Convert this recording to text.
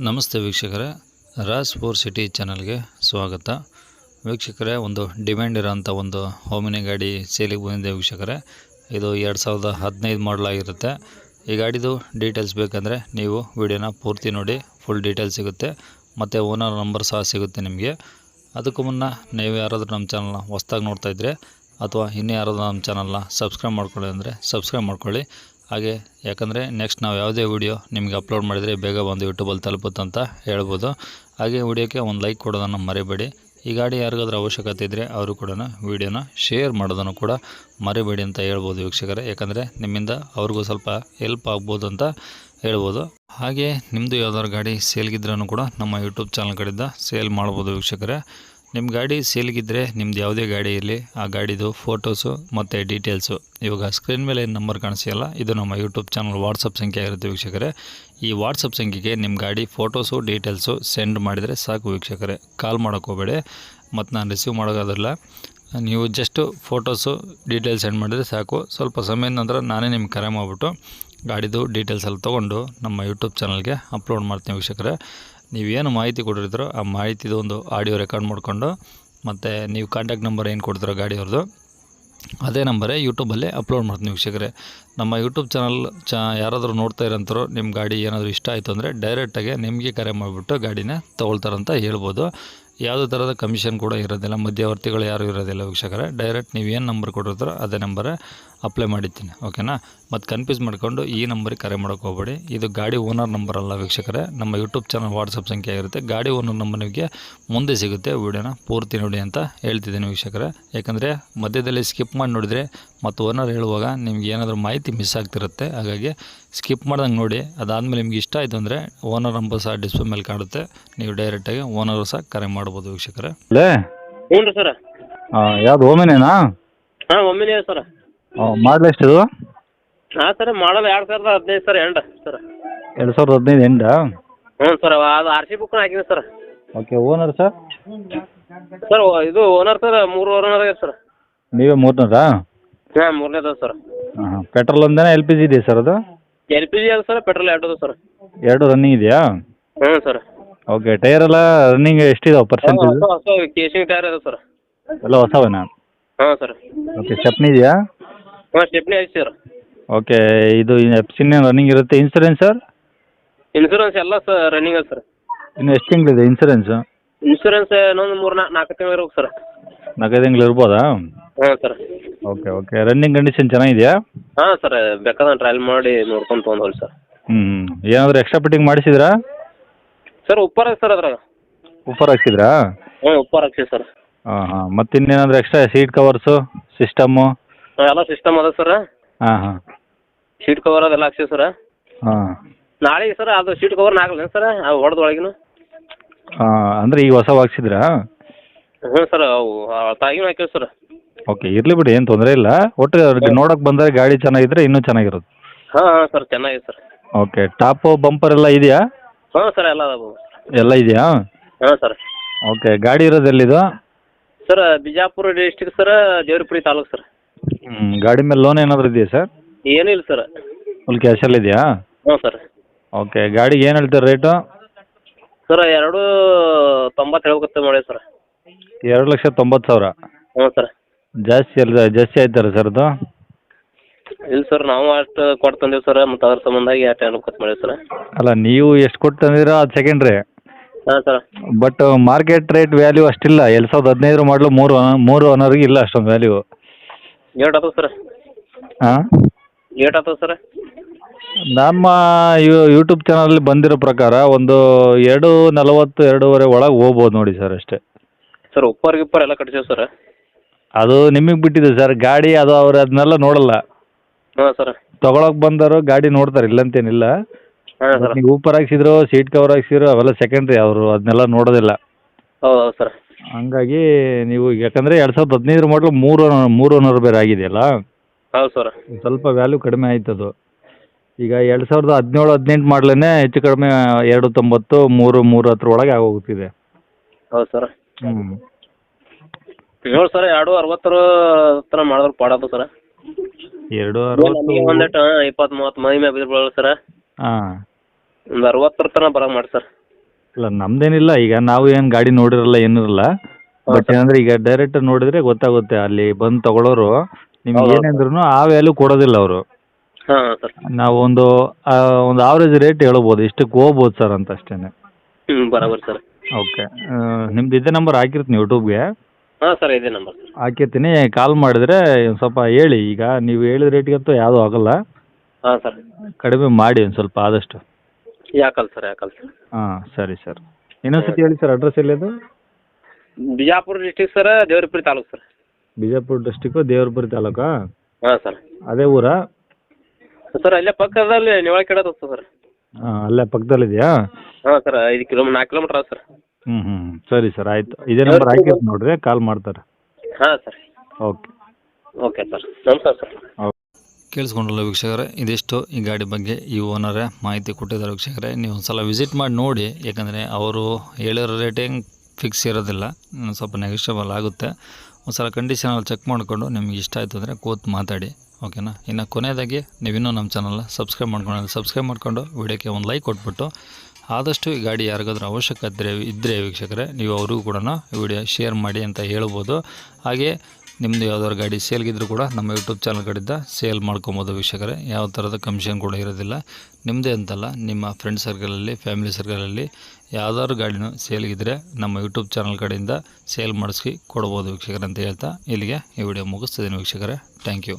ನಮಸ್ತೆ ವೀಕ್ಷಕರೇ, Raj four city ಚಾನಲ್ಗೆ ಸ್ವಾಗತ. ವೀಕ್ಷಕರೇ, ಒಂದು ಡಿಮ್ಯಾಂಡ್ ಇರೋಂಥ ಒಂದು ಓಮಿನಿ ಗಾಡಿ ಸೇಲಿಗೆ ಬಂದಿದೆ ವೀಕ್ಷಕರೇ. ಇದು 2015 ಮಾಡಲಾಗಿರುತ್ತೆ. ಈ ಗಾಡಿದು ಡೀಟೇಲ್ಸ್ ಬೇಕಂದರೆ ನೀವು ವಿಡಿಯೋನ ಪೂರ್ತಿ ನೋಡಿ, ಫುಲ್ ಡೀಟೇಲ್ಸ್ ಸಿಗುತ್ತೆ ಮತ್ತು ಓನರ್ ನಂಬರ್ ಸಹ ಸಿಗುತ್ತೆ ನಿಮಗೆ. ಅದಕ್ಕೂ ಮುನ್ನ ನೀವು ಯಾರಾದರೂ ನಮ್ಮ ಚಾನಲ್ನ ಹೊಸ್ದಾಗಿ ನೋಡ್ತಾಯಿದ್ರೆ ಅಥವಾ ಇನ್ನೂ ಯಾರಾದರೂ ನಮ್ಮ ಚಾನಲ್ನ ಸಬ್ಸ್ಕ್ರೈಬ್ ಮಾಡ್ಕೊಳ್ಳಿ ಅಂದರೆ ಸಬ್ಸ್ಕ್ರೈಬ್ ಮಾಡ್ಕೊಳ್ಳಿ. ಹಾಗೆ ಯಾಕಂದರೆ ನೆಕ್ಸ್ಟ್ ನಾವು ಯಾವುದೇ ವಿಡಿಯೋ ನಿಮಗೆ ಅಪ್ಲೋಡ್ ಮಾಡಿದರೆ ಬೇಗ ಬಂದು ಯೂಟ್ಯೂಬಲ್ಲಿ ತಲುಪುತ್ತಂತ ಹೇಳ್ಬೋದು. ಹಾಗೆ ವಿಡಿಯೋಕ್ಕೆ ಒಂದು ಲೈಕ್ ಕೊಡೋದನ್ನು ಮರಿಬೇಡಿ. ಈ ಗಾಡಿ ಯಾರಿಗಾದ್ರೂ ಅವಶ್ಯಕತೆ ಇದ್ದರೆ ಅವರು ಕೂಡ ವಿಡಿಯೋನ ಶೇರ್ ಮಾಡೋದನ್ನು ಕೂಡ ಮರಿಬೇಡಿ ಅಂತ ಹೇಳ್ಬೋದು ವೀಕ್ಷಕರೇ. ಯಾಕಂದರೆ ನಿಮ್ಮಿಂದ ಅವ್ರಿಗೂ ಸ್ವಲ್ಪ ಹೆಲ್ಪ್ ಆಗ್ಬೋದು ಅಂತ ಹೇಳ್ಬೋದು. ಹಾಗೆ ನಿಮ್ಮದು ಯಾವ್ದಾದ್ರು ಗಾಡಿ ಸೇಲ್ಗಿದ್ರೂ ಕೂಡ ನಮ್ಮ ಯೂಟ್ಯೂಬ್ ಚಾನಲ್ ಕಡೆಯಿಂದ ಸೇಲ್ ಮಾಡ್ಬೋದು ವೀಕ್ಷಕರೇ. ನಿಮ್ಮ ಗಾಡಿ ಸೇಲ್ಗಿದ್ದರೆ ನಿಮ್ದು ಯಾವುದೇ ಗಾಡಿ ಇರಲಿ, ಆ ಗಾಡಿದು ಫೋಟೋಸು ಮತ್ತು ಡೀಟೇಲ್ಸು ಇವಾಗ ಸ್ಕ್ರೀನ್ ಮೇಲೆ ಏನು ನಂಬರ್ ಕಾಣಿಸಿಲ್ಲ, ಇದು ನಮ್ಮ ಯೂಟ್ಯೂಬ್ ಚಾನಲ್ ವಾಟ್ಸಪ್ ಸಂಖ್ಯೆ ಇರುತ್ತೆ ವೀಕ್ಷಕರೇ. ಈ ವಾಟ್ಸಪ್ ಸಂಖ್ಯೆಗೆ ನಿಮ್ಮ ಗಾಡಿ ಫೋಟೋಸು ಡೀಟೇಲ್ಸು ಸೆಂಡ್ ಮಾಡಿದರೆ ಸಾಕು ವೀಕ್ಷಕರೇ. ಕಾಲ್ ಮಾಡೋಕ್ಕೆ ಹೋಗಬೇಡಿ, ಮತ್ತು ನಾನು ರಿಸೀವ್ ಮಾಡೋದಾದ್ರಲ್ಲ, ನೀವು ಜಸ್ಟು ಫೋಟೋಸು ಡೀಟೇಲ್ಸ್ ಸೆಂಡ್ ಮಾಡಿದರೆ ಸಾಕು. ಸ್ವಲ್ಪ ಸಮಯದ ನಂತರ ನಾನೇ ನಿಮ್ಗೆ ಕರೆ ಮಾಡಿಬಿಟ್ಟು ಗಾಡಿದು ಡೀಟೇಲ್ಸ್ ಎಲ್ಲ ತೊಗೊಂಡು ನಮ್ಮ ಯೂಟ್ಯೂಬ್ ಚಾನಲ್ಗೆ ಅಪ್ಲೋಡ್ ಮಾಡ್ತೀನಿ ವೀಕ್ಷಕರೇ. ನೀವೇನು ಮಾಹಿತಿ ಕೊಟ್ಟಿರ್ತೀರೋ ಆ ಮಾಹಿತಿದು ಒಂದು ಆಡಿಯೋ ರೆಕಾರ್ಡ್ ಮಾಡಿಕೊಂಡು ಮತ್ತು ನೀವು ಕಾಂಟ್ಯಾಕ್ಟ್ ನಂಬರ್ ಏನು ಕೊಡ್ತೀರೋ ಗಾಡಿಯವ್ರದ್ದು ಅದೇ ನಂಬರೇ ಯೂಟ್ಯೂಬಲ್ಲೇ ಅಪ್ಲೋಡ್ ಮಾಡ್ತೀನಿ ವೀಕ್ಷಕರೇ. ನಮ್ಮ ಯೂಟ್ಯೂಬ್ ಚಾನಲ್ ಯಾರಾದರೂ ನೋಡ್ತಾ ಇರೋಂಥವ್ರು ನಿಮ್ಮ ಗಾಡಿ ಏನಾದರೂ ಇಷ್ಟ ಆಯಿತು ಅಂದರೆ ಡೈರೆಕ್ಟಾಗಿ ನಿಮಗೆ ಕರೆ ಮಾಡಿಬಿಟ್ಟು ಗಾಡಿನ ತೊಗೊಳ್ತಾರಂತ ಹೇಳ್ಬೋದು. ಯಾವುದೇ ಥರದ ಕಮಿಷನ್ ಕೂಡ ಇರೋದಿಲ್ಲ, ಮಧ್ಯವರ್ತಿಗಳು ಯಾರೂ ಇರೋದಿಲ್ಲ ವೀಕ್ಷಕರೇ. ಡೈರೆಕ್ಟ್ ನೀವು ಏನು ನಂಬರ್ ಕೊಟ್ಟಿರ್ತಾರೋ ಅದೇ ನಂಬರೇ ಅಪ್ಲೈ ಮಾಡಿದ್ದೀನಿ, ಓಕೆನಾ. ಮತ್ತು ಕನ್ಫ್ಯೂಸ್ ಮಾಡಿಕೊಂಡು ಈ ನಂಬರಿಗೆ ಕರೆ ಮಾಡೋಕ್ಕೆ ಹೋಗಬೇಡಿ. ಇದು ಗಾಡಿ ಓನರ್ ನಂಬರ್ ಅಲ್ಲ ವೀಕ್ಷಕರೇ, ನಮ್ಮ ಯೂಟ್ಯೂಬ್ ಚಾನಲ್ ವಾಟ್ಸಪ್ ಸಂಖ್ಯೆ ಆಗಿರುತ್ತೆ. ಗಾಡಿ ಓನರ್ ನಂಬರ್ ನಿಮಗೆ ಮುಂದೆ ಸಿಗುತ್ತೆ. ವೀಡಿಯೋನ ಪೂರ್ತಿ ನೋಡಿ ಅಂತ ಹೇಳ್ತಿದ್ದೀನಿ ವೀಕ್ಷಕರೇ. ಯಾಕಂದರೆ ಮಧ್ಯದಲ್ಲಿ ಸ್ಕಿಪ್ ಮಾಡಿ ನೋಡಿದರೆ ಮತ್ತು ಓನರ್ ಹೇಳುವಾಗ ನಿಮ್ಗೆ ಏನಾದರೂ ಮಾಹಿತಿ ಮಿಸ್ ಆಗ್ತಿರುತ್ತೆ. ಹಾಗಾಗಿ ಸ್ಕಿಪ್ ಮಾಡ್ದಂಗೆ ನೋಡಿ. ಅದಾದಮೇಲೆ ನಿಮ್ಗೆ ಇಷ್ಟ ಆಯಿತು ಅಂದರೆ ಓನರ್ ನಂಬರ್ ಸಹ ಡಿಸ್ಪ್ಲೇ ಮೇಲೆ ಕಾಣುತ್ತೆ, ನೀವು ಡೈರೆಕ್ಟಾಗಿ ಓನರು ಸಹ ಕರೆ ಮಾಡ್ಬೋದು ವೀಕ್ಷಕರೇ. ಹ್ಞೂ ರೀ ಸರ್. ಯಾವ್ದು ಓಮಿನೇನಾ? ಹಾಂ ಒಮ್ಮಿನೇ ಸರ್. ಮಾಡಲ್ ಎಷ್ಟಿದು? ಹಾಂ ಸರ್, ಮಾಡಲ್ 2015 ಸರ್, ಎಂಡ್ ಸರ್. 2015 ಎಂಡಾ? ಹ್ಞೂ ಸರ್, ಅದು ಆರ್ ಸಿ ಬುಕ್ನ ಹಾಕಿದೆ sir. Okay. Owner sir? Sir ಇದು ಓನರ್ ಸರ್ 3 ಓನರ್ ಆಗಿದೆ ಸರ್. ನೀವೇ ಮೂರನೇದಾ? ಹಾಂ ಮೂರನೇದ ಸರ್. ಹಾಂ. ಪೆಟ್ರೋಲ್ ಒಂದೇನಾ ಎಲ್ ಪಿ ಜಿ ಇದೆಯಾ ಸರ್ ಅದು? ಎಲ್ ಪಿ ಜಿ ಅದು ಸರ್, ಪೆಟ್ರೋಲ್ ಎರಡು ಸರ್. ಎರಡು ರನ್ನಿಂಗ್ ಇದೆಯಾ? ಹ್ಞೂ ಸರ್. ಓಕೆ. ಟೈರ್ ಎಲ್ಲ ರನ್ನಿಂಗ್ ಎಷ್ಟಿದಾವೆ ಪರ್ಸೆಂಟೇಜ್? ಹೊಸ ಕೇಸಿಂಗ್ ಟೈರ್ ಇದೆ ಸರ್. ಎಲ್ಲ ಹೊಸವೇನಾ? ಹಾಂ ಸರ್. ಓಕೆ. ಸ್ಟೆಪ್ನಿ ಇದೆಯಾ? ಹಾಂ ಸ್ಟೆಪ್ನಿ ಐತೆ ಸರ್. ಓಕೆ. ಇದು ಎಫ್ಸಿನ್ ರನ್ನಿಂಗ್ ಇರುತ್ತೆ. Insurance sir? ಇನ್ಸೂರೆನ್ಸ್ ಎಲ್ಲ ಸರ್ ರನ್ನಿಂಗ್ ಇದೆ ಸರ್. ಇನ್ನು ಎಷ್ಟು ತಿಂಗಳಿದೆ ಇನ್ಸೂರೆನ್ಸು? ಇನ್ಸೂರೆನ್ಸ್ ಇನ್ನೊಂದು 4 ತಿಂಗಳು ಇರ್ಬೇಕು ಸರ್. 4 ತಿಂಗಳು ಇರ್ಬೋದಾ? ಹಾಂ sir. Okay. Okay. Running condition ಚೆನ್ನಾಗಿದೆಯಾ? ಹಾಂ ಸರ್, ಬೇಕಾದ್ರೆ ಟ್ರಯಲ್ ಮಾಡಿ ನೋಡ್ಕೊಂಡು ತೊಗೊಂಡೋಗಿ ಸರ್. ಏನಾದರೂ ಎಕ್ಸ್ಟ್ರಾ ಫಿಟ್ಟಿಂಗ್ ಮಾಡಿಸಿದ್ರಾ ಸರ್ ಉಪ್ಪರ್ ಇದೆ ಸರ್ ಅದ್ರಾಗ. ಉಪ್ಪರ್ ಹಾಕ್ಸಿದ್ರಾ? ಹ್ಞೂ ಉಪ್ಪರ್ ಹಾಕ್ಸಿ ಸರ್. ಹಾಂ ಹಾಂ. ಮತ್ತು ಇನ್ನೇನಾದರೂ ಎಕ್ಸ್ಟ್ರಾ ಸೀಟ್ ಕವರ್ಸು ಸಿಸ್ಟಮ್ಮು? ಎಲ್ಲ ಸಿಸ್ಟಮ್ ಅದ ಸರ್. ಹಾಂ ಹಾಂ. ಶೀಟ್ ಕವರ್ ಅದೆಲ್ಲ ಹಾಕ್ಸಿ ಸರ್. ಹಾಂ. ನಾಳೆಗೆ ಸರ್ ಅದು ಶೀಟ್ ಕವರ್ ಹಾಕಲ್ಲ ಸರ್, ಅದು ಹೊಡೆದೊಳಗಿನ? ಹಾಂ. ಅಂದರೆ ಈಗ ಹೊಸ ಹಾಕ್ಸಿದ್ರಾ? ಹ್ಞೂ ಸರ್, ಅವು ತಾಗಿನೂ ಹಾಕಿವಿ ಸರ್. ಓಕೆ. ಇರಲಿ ಬಿಡಿ, ಏನು ತೊಂದರೆ ಇಲ್ಲ. ಒಟ್ಟು ನೋಡೋಕೆ ಬಂದರೆ ಗಾಡಿ ಚೆನ್ನಾಗಿದ್ದರೆ ಇನ್ನೂ ಚೆನ್ನಾಗಿರುತ್ತೆ. ಹಾಂ ಹಾಂ ಸರ್, ಚೆನ್ನಾಗಿದೆ ಸರ್. ಓಕೆ. ಟಾಪು ಬಂಪರ್ ಎಲ್ಲ ಇದೆಯಾ? ಹಾಂ ಸರ್, ಎಲ್ಲ ಅದಾವು. ಎಲ್ಲ ಇದೆಯಾ? ಹಾಂ ಸರ್. ಓಕೆ. ಗಾಡಿ ಇರೋದು ಎಲ್ಲಿದು? Sir Bijapur district sir, Devrapuri taluk sir. ಗಾಡಿ ಮೇಲೆ ಲೋನ್ ಏನಾದರೂ ಇದೆಯಾ ಸರ್? ಏನೂ ಇಲ್ಲ ಸರ್. ಫುಲ್ ಕ್ಯಾಶಲ್ಲಿ ಇದೆಯಾ? ಹ್ಞೂ ಸರ್. ಓಕೆ. ಗಾಡಿಗೆ ಏನು ಹೇಳ್ತೀರ ರೇಟು? ಸರ್ 2.90 ಹೇಳ್ಕೊತ ಮಾಡಿ ಸರ್. 2,90,000? ಹ್ಞೂ ಸರ್. ಜಾಸ್ತಿ ಆಯ್ತಾರೆ ಸರ್ ಅದು? ಇಲ್ಲ ಸರ್, ನಾವು ಅಷ್ಟು ಕೊಟ್ಟು ತಂದೀವಿ ಸರ್, ಮತ್ತು ಅದ್ರ ಸಂಬಂಧಾಗಿ ಅಷ್ಟು ಹೇಳ್ಕೊತ ಮಾಡಿ ಸರ್. ಅಲ್ಲ, ನೀವು ಎಷ್ಟು ಕೊಟ್ಟು ತಂದಿರೋ ಅದು ಸೆಕೆಂಡ್ರಿ. ಹಾಂ sir. But market rate value ಅಷ್ಟಿಲ್ಲ. 2015 ಮಾಡಲು ಮೂರು ಓನರ್ಗೆ ಇಲ್ಲ ಅಷ್ಟೊಂದು ವ್ಯಾಲ್ಯೂ. ಏಟ್ ಆಗ್ತದೆ ಸರ್? ಹಾಂ. ಏಟ್ ಆಗ್ತದೆ ಸರ್? ನಮ್ಮ ಯೂಟ್ಯೂಬ್ ಚಾನಲಲ್ಲಿ ಬಂದಿರೋ ಪ್ರಕಾರ ಒಂದು 2.40 2.25 ಒಳಗೆ ಹೋಗ್ಬೋದು ನೋಡಿ ಸರ್, ಅಷ್ಟೇ. ಸರ್ ಉಪ್ಪರ್ ಗಿಪ್ಪರ್ ಎಲ್ಲ ಕಟ್ಸೀವಿ ಸರ್. ಅದು ನಿಮಗೆ ಬಿಟ್ಟಿದೆ ಸರ್. ಗಾಡಿ ಅದು ಅವ್ರು ಅದನ್ನೆಲ್ಲ ನೋಡಲ್ಲ. ಹಾಂ ಸರ್. ತೊಗೊಳಕ್ಕೆ ಬಂದವರು ಗಾಡಿ ನೋಡ್ತಾರೆ, ಇಲ್ಲಂತೇನಿಲ್ಲ. ಹಾಂ ಸರ್. ನೀವು ಊಪರ್ ಹಾಕ್ಸಿದ್ರು, ಸೀಟ್ ಕವರ್ ಹಾಕ್ಸಿದ್ರು, ಅವೆಲ್ಲ ಸೆಕೆಂಡ್ರಿ. ಅವರು ಅದನ್ನೆಲ್ಲ ನೋಡೋದಿಲ್ಲ. ಹೌದು ಸರ್. ಹಂಗಾಗಿ ನೀವು ಯಾಕಂದರೆ 2015 ಮಾಡಲು ಮೂರು ಓನರ್ ಬೇರೆ ಆಗಿದೆಯಲ್ಲ, ಹೌದು ಸರ್. ಸ್ವಲ್ಪ ವ್ಯಾಲ್ಯೂ ಕಡಿಮೆ ಆಯ್ತದು. ಈಗ 2017 18 ಮಾಡಲೇ ಹೆಚ್ಚು ಕಡಿಮೆ 2.90 3 ಒಳಗೆ ಆಗೋಗ್ತಿದೆ. ಹೌದು ಸರ್. ಹ್ಞೂ. ನೋಡಿ ಸರ್, 2.60 ಥರ ಮಾಡಿದ್ರೆ ಪಾಡದು ಸರ್. 2.60 ಒಂದಿಟ್ಟು 20-30 ಮೈ ಮೇಲೆ ಬಿದ್ದುಬಿಡೋಲ್ಲ ಸರ್. ಹಾಂ. ಒಂದು 60 ತನಕ ಬರೋಂಗೆ ಮಾಡಿ ಸರ್. ಇಲ್ಲ ನಮ್ದೇನಿಲ್ಲ, ಈಗ ನಾವು ಏನು ಗಾಡಿ ನೋಡಿರಲ್ಲ ಏನಿರಲ್ಲ. But sir. ಏನಂದ್ರೆ ಈಗ ಡೈರೆಕ್ಟ್ ನೋಡಿದ್ರೆ ಗೊತ್ತಾಗುತ್ತೆ, ಅಲ್ಲಿ ಬಂದು ತಗೊಳ್ಳೋರು ನಿಮ್ಗೆ ಹೌದು, ಏನೇಂದ್ರೂ ಆ ವ್ಯಾಲ್ಯೂ ಕೊಡೋದಿಲ್ಲ ಅವರು. ಹಾಂ ಸರ್. ನಾವು ಒಂದು ಆವ್ರೇಜ್ ರೇಟ್ ಹೇಳ್ಬೋದು, ಇಷ್ಟಕ್ಕೆ ಹೋಗ್ಬೋದು ಸರ್ ಅಂತ ಅಷ್ಟೇ. ಬರಾಬರ್ ಸರ್. ಓಕೆ, ನಿಮ್ದು ಇದೇ ನಂಬರ್ ಹಾಕಿರ್ತೀನಿ ಯೂಟ್ಯೂಬ್ಗೆ, ಹಾಂ ಸರ್, ಇದೇ ನಂಬರ್ ಸರ್. ಹಾಕಿರ್ತೀನಿ. ಕಾಲ್ ಮಾಡಿದ್ರೆ ಒಂದು ಸ್ವಲ್ಪ ಹೇಳಿ. ಈಗ ನೀವು ಹೇಳಿದ ರೇಟ್ಗಂತೂ ಯಾವುದೂ ಆಗೋಲ್ಲ, ಹಾಂ ಸರ್. ಕಡಿಮೆ ಮಾಡಿ ಒಂದು ಸ್ವಲ್ಪ ಆದಷ್ಟು. ಯಾಕಲ್ಲ ಸರ್. ಹಾಂ ಸರಿ ಸರ್. ಇನ್ನೊಂದು ಸತಿ ಹೇಳಿ ಸರ್, ಅಡ್ರೆಸ್ ಎಲ್ಲಿದು? Bijapur district sir, Devarapuri taluk sir. Bijapur district Devarapuri ತಾಲೂಕಾ? ಹಾಂ ಸರ್. ಅದೇ ಊರಾ? ಸರ್ ಅಲ್ಲೇ ಪಕ್ಕದಲ್ಲಿ ನಿವಾಳ ಕೆಡದ ಸರ್. ಹಾಂ, ಅಲ್ಲೇ ಪಕ್ಕದಲ್ಲಿದೆಯಾ? ಹಾಂ ಸರ್, 4 ಕಿಲೋಮೀಟ್ರ್ ಅದ ಸರ್. ಹ್ಞೂ ಸರಿ ಸರ್, ಆಯಿತು. ಇದೇ ನಂಬರ್ ಹಾಕಿರ್ತೀನಿ ನೋಡಿರಿ, ಕಾಲ್ ಮಾಡ್ತಾರೆ. ಹಾಂ ಸರ್. ಓಕೆ. ಓಕೆ ಸರ್, ನಮಸ್ಕಾರ ಸರ್. ಕೇಳಿಸ್ಕೊಂಡ್ರಲ್ಲ ವೀಕ್ಷಕರೇ, ಇದಿಷ್ಟು ಈ ಗಾಡಿ ಬಗ್ಗೆ ಈ ಓನರೇ ಮಾಹಿತಿ ಕೊಟ್ಟಿದ್ದಾರೆ ವೀಕ್ಷಕರೇ. ನೀವು ಒಂದು ಸಲ ವಿಸಿಟ್ ಮಾಡಿ ನೋಡಿ, ಯಾಕಂದರೆ ಅವರು ಹೇಳಿರೋ ರೇಟಿಂಗ್ ಫಿಕ್ಸ್ ಇರೋದಿಲ್ಲ, ಸ್ವಲ್ಪ ನೆಗೋಷಿಯಬಲ್ ಆಗುತ್ತೆ. ಒಂದು ಸಲ ಕಂಡೀಷನಲ್ಲಿ ಚೆಕ್ ಮಾಡಿಕೊಂಡು ನಿಮ್ಗೆ ಇಷ್ಟ ಆಯಿತು ಅಂದರೆ ಕೂತು ಮಾತಾಡಿ, ಓಕೆನಾ. ಇನ್ನು ಕೊನೆಯದಾಗಿ ನೀವಿನ್ನೂ ನಮ್ಮ ಚಾನಲ್ನ ಸಬ್ಸ್ಕ್ರೈಬ್ ಮಾಡಿಕೊಂಡು ವಿಡಿಯೋಕ್ಕೆ ಒಂದು ಲೈಕ್ ಕೊಟ್ಬಿಟ್ಟು, ಆದಷ್ಟು ಈ ಗಾಡಿ ಯಾರಿಗಾದ್ರೂ ಅವಶ್ಯಕತೆ ಇದ್ದರೆ ವೀಕ್ಷಕರೇ, ನೀವು ಅವ್ರಿಗೂ ಕೂಡ ವಿಡಿಯೋ ಶೇರ್ ಮಾಡಿ ಅಂತ ಹೇಳ್ಬೋದು. ಹಾಗೆ ನಿಮ್ಮದು ಯಾವ್ದಾದ್ರು ಗಾಡಿ ಸೇಲ್ಗಿದ್ರು ಕೂಡ ನಮ್ಮ ಯೂಟ್ಯೂಬ್ ಚಾನಲ್ ಕಡೆಯಿಂದ ಸೇಲ್ ಮಾಡ್ಕೊಬೋದು ವೀಕ್ಷಕರೇ. ಯಾವ ಥರದ ಕಮಿಷನ್ ಕೂಡ ಇರೋದಿಲ್ಲ. ನಿಮ್ಮದೇ ಅಂತಲ್ಲ, ನಿಮ್ಮ ಫ್ರೆಂಡ್ ಸರ್ಕಲಲ್ಲಿ, ಫ್ಯಾಮಿಲಿ ಸರ್ಕಲಲ್ಲಿ ಯಾವ್ದಾದ್ರು ಗಾಡಿನೂ ಸೇಲ್ಗಿದ್ರೆ ನಮ್ಮ ಯೂಟ್ಯೂಬ್ ಚಾನಲ್ ಕಡೆಯಿಂದ ಸೇಲ್ ಮಾಡಿಸಿ ಕೊಡ್ಬೋದು ವೀಕ್ಷಕರೇ ಅಂತ ಹೇಳ್ತಾ ಇಲ್ಲಿಗೆ ಈ ವಿಡಿಯೋ ಮುಗಿಸ್ತಿದ್ದೀನಿ ವೀಕ್ಷಕರೇ. Thank you.